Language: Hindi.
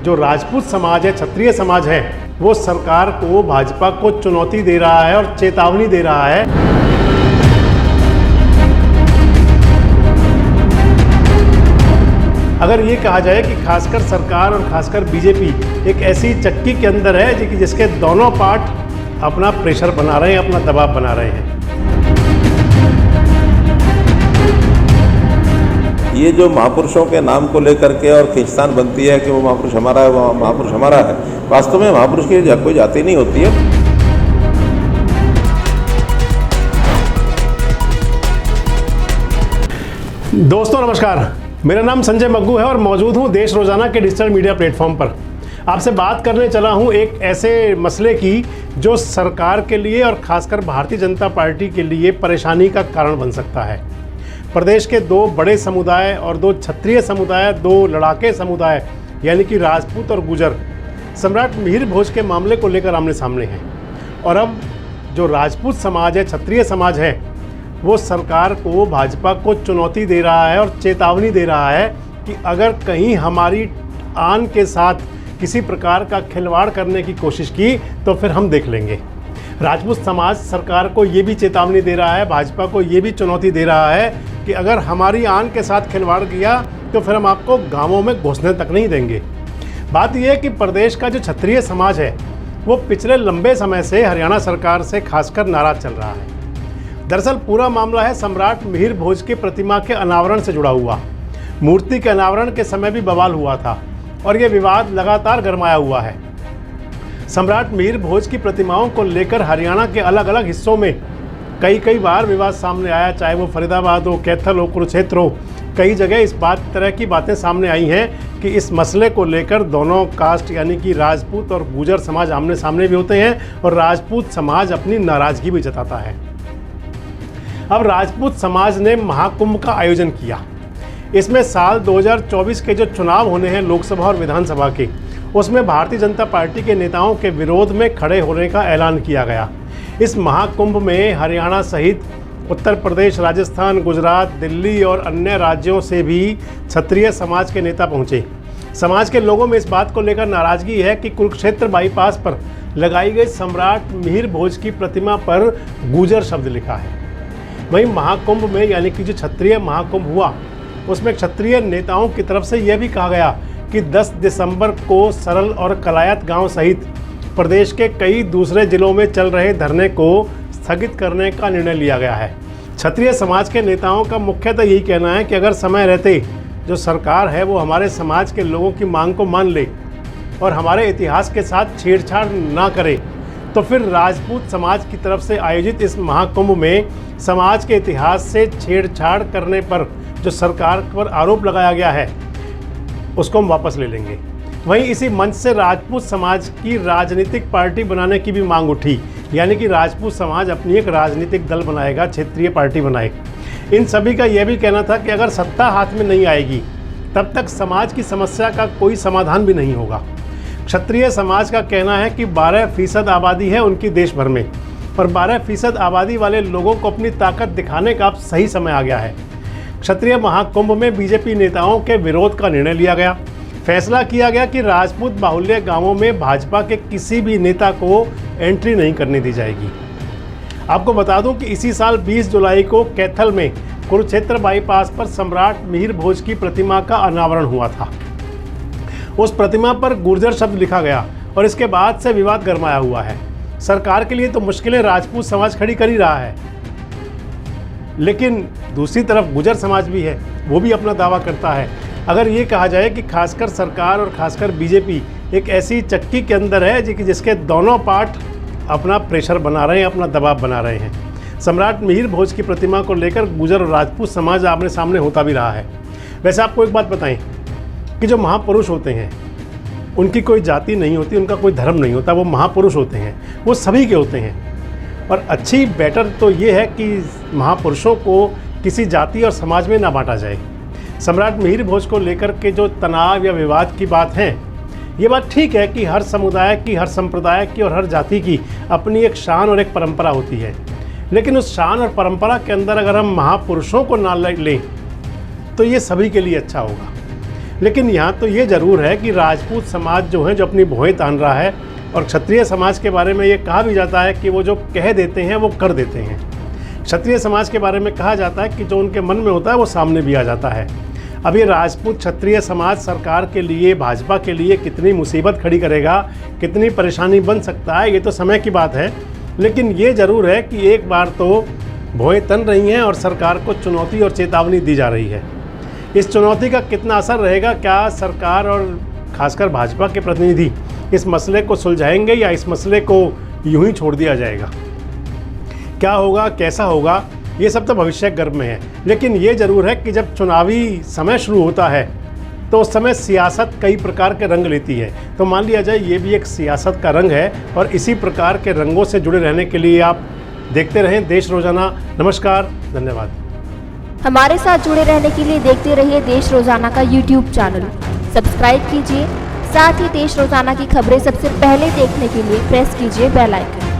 जो राजपूत समाज है, क्षत्रिय समाज है, वो सरकार को, भाजपा को चुनौती दे रहा है और चेतावनी दे रहा है। अगर ये कहा जाए कि खासकर सरकार और खासकर बीजेपी एक ऐसी चक्की के अंदर है जिसके दोनों पार्ट अपना प्रेशर बना रहे हैं, अपना दबाव बना रहे हैं। ये जो महापुरुषों के नाम को लेकर के और खींचतान बनती है कि वो महापुरुष हमारा है, वो महापुरुष हमारा है, वास्तव में महापुरुष की कोई जाति नहीं होती है। दोस्तों नमस्कार, मेरा नाम संजय मग्गू है और मौजूद हूँ देश रोजाना के डिजिटल मीडिया प्लेटफॉर्म पर। आपसे बात करने चला हूँ एक ऐसे मसले की जो सरकार के लिए और खासकर भारतीय जनता पार्टी के लिए परेशानी का कारण बन सकता है। प्रदेश के दो बड़े समुदाय और दो क्षत्रिय समुदाय, दो लड़ाके समुदाय यानी कि राजपूत और गुजर, सम्राट मिहिर भोज के मामले को लेकर आमने सामने हैं। और अब जो राजपूत समाज है, क्षत्रिय समाज है, वो सरकार को, भाजपा को चुनौती दे रहा है और चेतावनी दे रहा है कि अगर कहीं हमारी आन के साथ किसी प्रकार का खिलवाड़ करने की कोशिश की तो फिर हम देख लेंगे। राजपूत समाज सरकार को ये भी चेतावनी दे रहा है, भाजपा को ये भी चुनौती दे रहा है कि अगर हमारी आन के साथ खिलवाड़ किया तो फिर हम आपको गांवों में घुसने तक नहीं देंगे। बात यह है कि प्रदेश का जो क्षत्रिय समाज है वो पिछले लंबे समय से हरियाणा सरकार से खासकर नाराज चल रहा है। दरअसल पूरा मामला है सम्राट मिहिर भोज की प्रतिमा के अनावरण से जुड़ा हुआ। मूर्ति के अनावरण के समय भी बवाल हुआ था और ये विवाद लगातार गरमाया हुआ है। सम्राट मिहिर भोज की प्रतिमाओं को लेकर हरियाणा के अलग अलग हिस्सों में कई बार विवाद सामने आया, चाहे वो फरीदाबाद हो, कैथल हो, कुरुक्षेत्र हो। कई जगह इस तरह की बातें सामने आई हैं कि इस मसले को लेकर दोनों कास्ट यानी कि राजपूत और गुजर समाज आमने सामने भी होते हैं और राजपूत समाज अपनी नाराज़गी भी जताता है। अब राजपूत समाज ने महाकुंभ का आयोजन किया। इसमें साल 2024 के जो चुनाव होने हैं लोकसभा और विधानसभा के, उसमें भारतीय जनता पार्टी के नेताओं के विरोध में खड़े होने का ऐलान किया गया। इस महाकुंभ में हरियाणा सहित उत्तर प्रदेश, राजस्थान, गुजरात, दिल्ली और अन्य राज्यों से भी क्षत्रिय समाज के नेता पहुंचे। समाज के लोगों में इस बात को लेकर नाराजगी है कि कुरुक्षेत्र बाईपास पर लगाई गई सम्राट मिहिर भोज की प्रतिमा पर गुजर शब्द लिखा है। वहीं महाकुंभ में यानी कि जो क्षत्रिय महाकुंभ हुआ उसमें क्षत्रिय नेताओं की तरफ से यह भी कहा गया कि 10 दिसंबर को सरल और कलायत गांव सहित प्रदेश के कई दूसरे जिलों में चल रहे धरने को स्थगित करने का निर्णय लिया गया है। क्षत्रिय समाज के नेताओं का मुख्यतः यही कहना है कि अगर समय रहते जो सरकार है वो हमारे समाज के लोगों की मांग को मान ले और हमारे इतिहास के साथ छेड़छाड़ ना करे तो फिर राजपूत समाज की तरफ से आयोजित इस महाकुंभ में समाज के इतिहास से छेड़छाड़ करने पर जो सरकार पर आरोप लगाया गया है उसको हम वापस ले लेंगे। वहीं इसी मंच से राजपूत समाज की राजनीतिक पार्टी बनाने की भी मांग उठी, यानी कि राजपूत समाज अपनी एक राजनीतिक दल बनाएगा, क्षेत्रीय पार्टी बनाए। इन सभी का यह भी कहना था कि अगर सत्ता हाथ में नहीं आएगी तब तक समाज की समस्या का कोई समाधान भी नहीं होगा। क्षत्रिय समाज का कहना है कि 12% आबादी है उनकी देश भर में और 12% आबादी वाले लोगों को अपनी ताकत दिखाने का अब सही समय आ गया है। क्षत्रिय महाकुंभ में बीजेपी नेताओं के विरोध का निर्णय लिया गया। फैसला किया गया कि राजपूत बाहुल्य गांवों में भाजपा के किसी भी नेता को एंट्री नहीं करने दी जाएगी। आपको बता दूं कि इसी साल 20 जुलाई को कैथल में कुरुक्षेत्र बाईपास पर सम्राट मिहिर भोज की प्रतिमा का अनावरण हुआ था। उस प्रतिमा पर गुर्जर शब्द लिखा गया और इसके बाद से विवाद गरमाया हुआ है। सरकार के लिए तो मुश्किलें राजपूत समाज खड़ी कर ही रहा है, लेकिन दूसरी तरफ गुजर समाज भी है, वो भी अपना दावा करता है। अगर ये कहा जाए कि खासकर सरकार और खासकर बीजेपी एक ऐसी चक्की के अंदर है जिसके दोनों पार्ट अपना प्रेशर बना रहे हैं, अपना दबाव बना रहे हैं। सम्राट मिहिर भोज की प्रतिमा को लेकर गुजर और राजपूत समाज आमने सामने होता भी रहा है। वैसे आपको एक बात बताएं कि जो महापुरुष होते हैं उनकी कोई जाति नहीं होती, उनका कोई धर्म नहीं होता, वो महापुरुष होते हैं, वो सभी के होते हैं। और अच्छी बेटर तो ये है कि महापुरुषों को किसी जाति और समाज में ना बांटा जाए। सम्राट मिहिर भोज को लेकर के जो तनाव या विवाद की बात है, ये बात ठीक है कि हर समुदाय की, हर संप्रदाय की और हर जाति की अपनी एक शान और एक परंपरा होती है, लेकिन उस शान और परंपरा के अंदर अगर हम महापुरुषों को ना लें तो ये सभी के लिए अच्छा होगा। लेकिन यहाँ तो ये ज़रूर है कि राजपूत समाज जो है जो अपनी भौहें तान रहा है, और क्षत्रिय समाज के बारे में ये कहा भी जाता है कि वो जो कह देते हैं वो कर देते हैं। क्षत्रिय समाज के बारे में कहा जाता है कि जो उनके मन में होता है वो सामने भी आ जाता है। अब ये राजपूत क्षत्रिय समाज सरकार के लिए, भाजपा के लिए कितनी मुसीबत खड़ी करेगा, कितनी परेशानी बन सकता है, ये तो समय की बात है। लेकिन ये ज़रूर है कि एक बार तो भौहें तन रही हैं और सरकार को चुनौती और चेतावनी दी जा रही है। इस चुनौती का कितना असर रहेगा, क्या सरकार और खासकर भाजपा के प्रतिनिधि इस मसले को सुलझाएंगे या इस मसले को यूं ही छोड़ दिया जाएगा? क्या होगा, कैसा होगा, ये सब तो भविष्य गर्भ में है। लेकिन ये ज़रूर है कि जब चुनावी समय शुरू होता है तो उस समय सियासत कई प्रकार के रंग लेती है। तो मान लिया जाए ये भी एक सियासत का रंग है, और इसी प्रकार के रंगों से जुड़े रहने के लिए आप देखते रहें देश रोजाना। नमस्कार, धन्यवाद। हमारे साथ जुड़े रहने के लिए देखते रहिए देश रोजाना का यूट्यूब चैनल सब्सक्राइब कीजिए। साथ ही देश रोजाना की खबरें सबसे पहले देखने के लिए प्रेस कीजिए बेल आइकन।